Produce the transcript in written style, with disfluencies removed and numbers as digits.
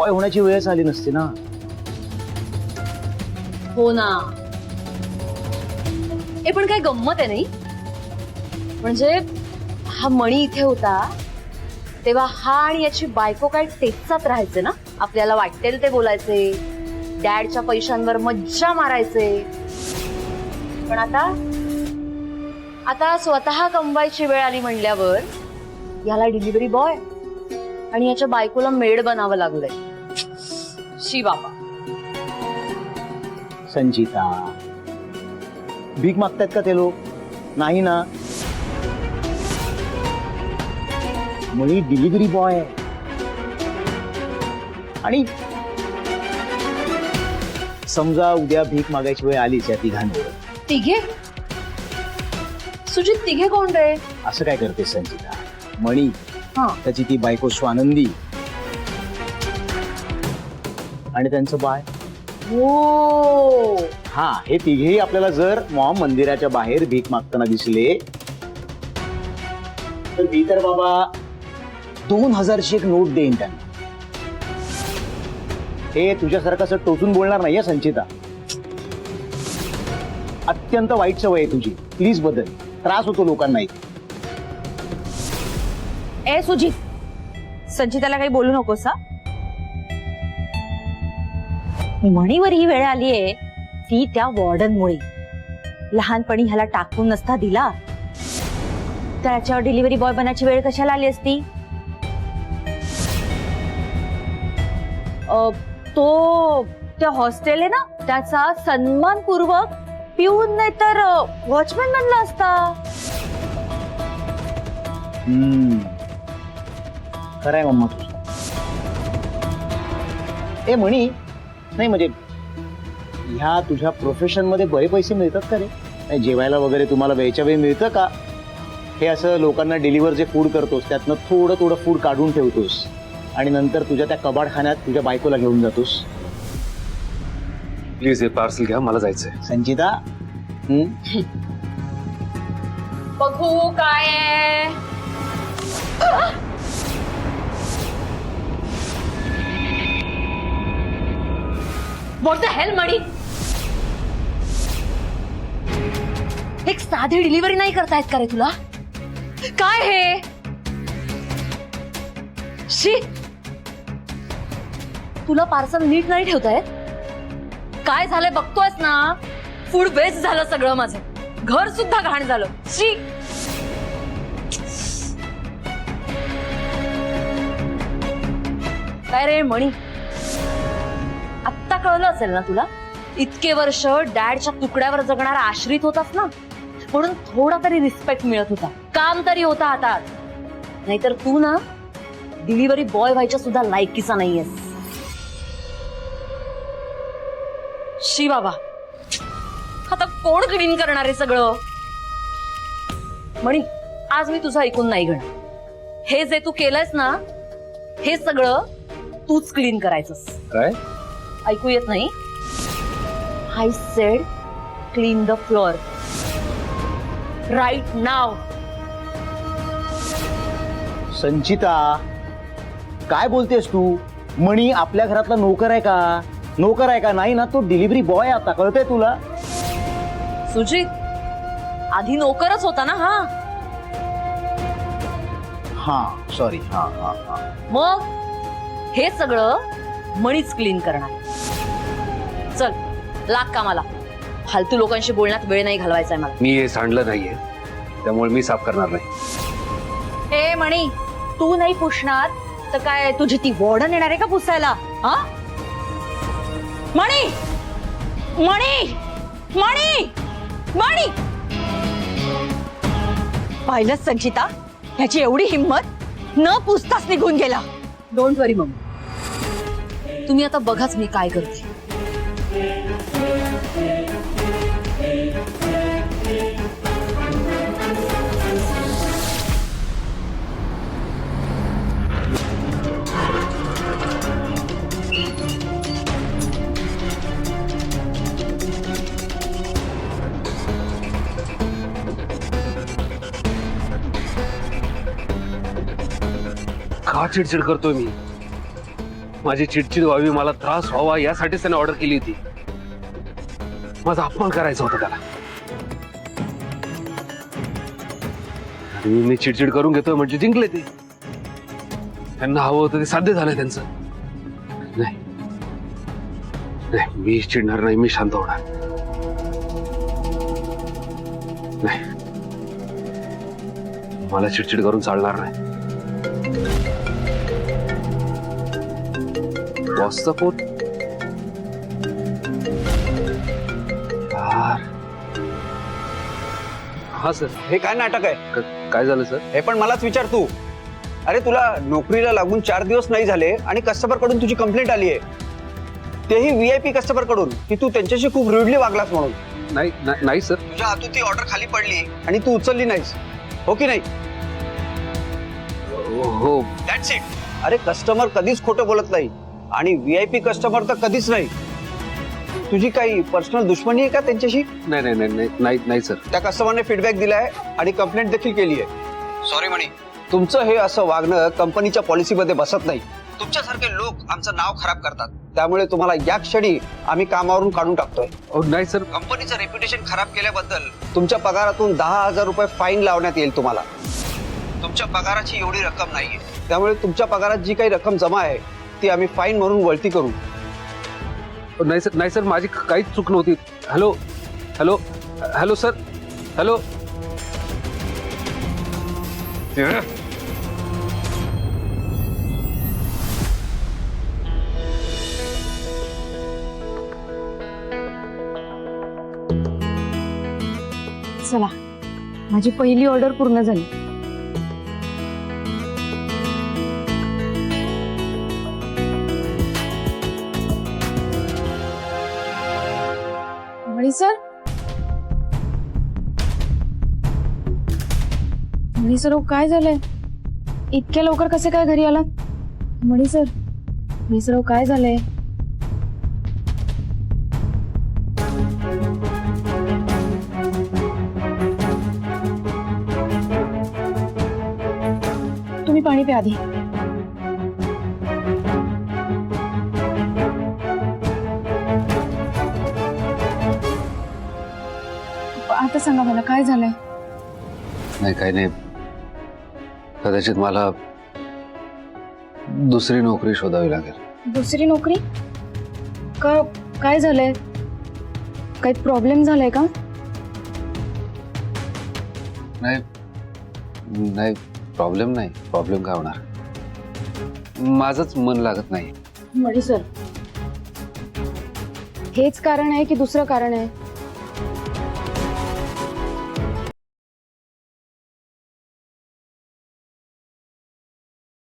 काय होण्याची वेळच आली नसती ना. हो ना. हे पण काय गंमत आहे नाही. म्हणजे हा मणी इथे होता तेव्हा हा आणि याची बायको काय टेचात राहायचे ना. आपल्याला वाटेल ते बोलायचे, डॅडच्या पैशांवर मज्जा मारायचे. पण आता स्वतः कमवायची वेळ आली म्हणल्यावर याला डिलिव्हरी बॉय आणि याच्या बायकोला मेड बनावं लागलंय. शी बाबा. संचिता, भीक मागतायत का ते लोक? नाही ना. मणी डिलिव्हरी बॉय आहे. आणि समजा उद्या भीक मागायची वेळ आलीच या तिघांवर. तिघे? सुजित, तिघे कोण रे? असं काय करते संचिता? मणी, हा, त्याची ती बायको स्वानंदी आणि त्यांचं बाळ. हो. हा, हे तिघेही आपल्याला जर मॉम मंदिराच्या बाहेर भीक मागताना दिसले तर मी तर बाबा 2000ची एक नोट देईन त्यांना. हे तुझ्यासारखं असं टोचून बोलणार नाहीये संचिता. अत्यंत वाईट सवय आहे तुझी. प्लीज बदल. त्रास होतो लोकांना. ए सुजित, संचिताला काही बोलू नकोस हा. मणीवर ही वेळ आलीये ती त्या वॉर्डनमुळे. लहानपणी ह्याला टाकून नसता दिला त्याच्यावर डिलिव्हरी बॉय बनायची वेळ कशाला आली असती? तो त्या हॉस्टेल आहे ना त्याचा सन्मानपूर्वक पिऊन नाही तर वॉचमॅन बनला असता. खरंय मम्मा तुझं. ए मणी, नाही म्हणजे ह्या तुझ्या प्रोफेशन मध्ये बरे पैसे मिळतात का रे? नाही, जेवायला वगैरे तुम्हाला वेळच्या वेळी मिळतं का? हे असं लोकांना डिलिव्हर जे फूड करतोस त्यातनं थोडं थोडं फूड काढून ठेवतोस आणि नंतर तुझ्या त्या कबाडखान्यात तुझ्या बायकोला घेऊन जातोस. प्लीज हे पार्सल घ्या, मला जायचंय. संचिता, बघू काय आहे. व्हॉट द हेल मणी. एक साधी डिलिव्हरी नाही करतायत का रे तुला? काय हे? शी, तुला पार्सल नीट नाही ठेवतायत? काय झालंय बघतोयस ना. फूड वेस्ट झालं सगळं. माझं घर सुद्धा घाण झालं. शी. काय रे मणी, आत्ता कळलं असेल ना तुला? इतके वर्ष डॅडच्या तुकड्यावर जगणारा आश्रित होतास ना, म्हणून थोडा तरी रिस्पेक्ट मिळत होता, काम तरी होता हातात. नाहीतर तू ना डिलिव्हरी बॉय व्हायच्या सुद्धा लायकीचा नाहीयेस. शी बाबा. आता कोण क्लीन करणार आहे सगळं? मणी, आज मी तुझं ऐकून नाही घेणार. हे जे तू केलंयस ना हे सगळं तूच क्लीन करायचंस. काय ऐकू येत नाही? I said clean the floor right now. Sanchita, काय बोलतेस तू? मणी आपल्या घरातला नोकर आहे का? नोकर आहे का? नाही ना, तो डिलिव्हरी बॉय. आता कळतंय तुला? सुजित, आधी नोकरच होता ना हा. हा, सॉरी. हा हा हा. मग हे सगळं मणीच क्लीन करणार. चल लाग कामाला. फालतू लोकांशी बोलण्यात वेळ नाही घालवायचा मला. मी हे सांडलं नाहीये त्यामुळे मी साफ करणार नाही. ए मणी, तू नाही पुसणार तर काय तुझी ती वॉर्डन येणार आहे का पुसायला? हा, मणी मणी मणी मणी. पाहिलं संचिता, ह्याची एवढी हिंमत, न पुसताच निघून गेला. डोंट वरी मम्मी, तुम्ही आता बघाच मी काय करते. का चिडचिड करतोय मी? माझी चिडचिड व्हावी, मला त्रास व्हावा यासाठीच त्याने ऑर्डर केली होती. माझा अपमान करायचा होता त्याला. आणि मी चिडचिड करून घेतोय म्हणजे जिंकले ते. त्यांना हवं होतं ते साध्य झालं त्यांचं. नाही नाही, मी चिडणार नाही, मी शांत होणार नाही. मला चिडचिड करून चालणार नाही. बॉसचा फोन. यार. हा सर. हे काय नाटक आहे? काय झालं सर? हे पण मलाच विचार तू. अरे तुला नोकरीला लागून 4 दिवस नाही झाले आणि कस्टमर कडून तुझी कंप्लेंट आली आहे, तेही VIP कस्टमर कडून, की तू त्यांच्याशी खूप रुडली वागलास म्हणून. नाही नाही सर. तुझ्या हातून ती ऑर्डर खाली पडली आणि तू उचलली नाहीस, हो की नाही? हो. That's it. अरे कस्टमर कधीच खोटं बोलत नाही आणि VIP कस्टमर तर कधीच नाही. तुझी काही पर्सनल दुश्मनी आहे का त्यांच्याशी? नाही नाही नाही नाही नाही सर. त्या कस्टमरने फीडबॅक दिलाय आणि कंप्लेंट देखील केली आहे. सॉरी म्हणे, तुमचं हे असं वागणं कंपनीच्या पॉलिसीमध्ये बसत नाही. तुमच्यासारखे लोक आमचं नाव खराब करतात, त्यामुळे तुम्हाला या क्षणी आम्ही कामावरून काढून टाकतोय. नाही सर. कंपनीचं रेप्युटेशन खराब केल्याबद्दल तुमच्या पगारातून 10,000 रुपये फाईन लावण्यात येईल तुम्हाला. तुमच्या पगाराची एवढी रक्कम नाहीये, त्यामुळे तुमच्या पगारात जी काही रक्कम जमा आहे ती आम्ही फाईन म्हणून वळती करू. नाही सर. नाही सर, माझी काहीच चूक नव्हती. Hello hello hello sir. Hello. चला, माझी पहिली ऑर्डर पूर्ण झाली. मणी सर, मणी सर, काय झालंय? इतक्या लवकर कसे काय घरी आलात? मणी सर, काय झालंय? तुम्ही पाणी प्या आधी. आता सांगा मला काय झालंय? नाही काही नाही. कदाचित मला दुसरी नोकरी शोधावी लागेल. दुसरी नोकरी? का? काय झालंय? काही प्रॉब्लेम झालाय का? नाही नाही, प्रॉब्लेम नाही. प्रॉब्लेम काय होणार? माझंच मन लागत नाही. मणी सर, हेच कारण आहे की दुसरं कारण आहे?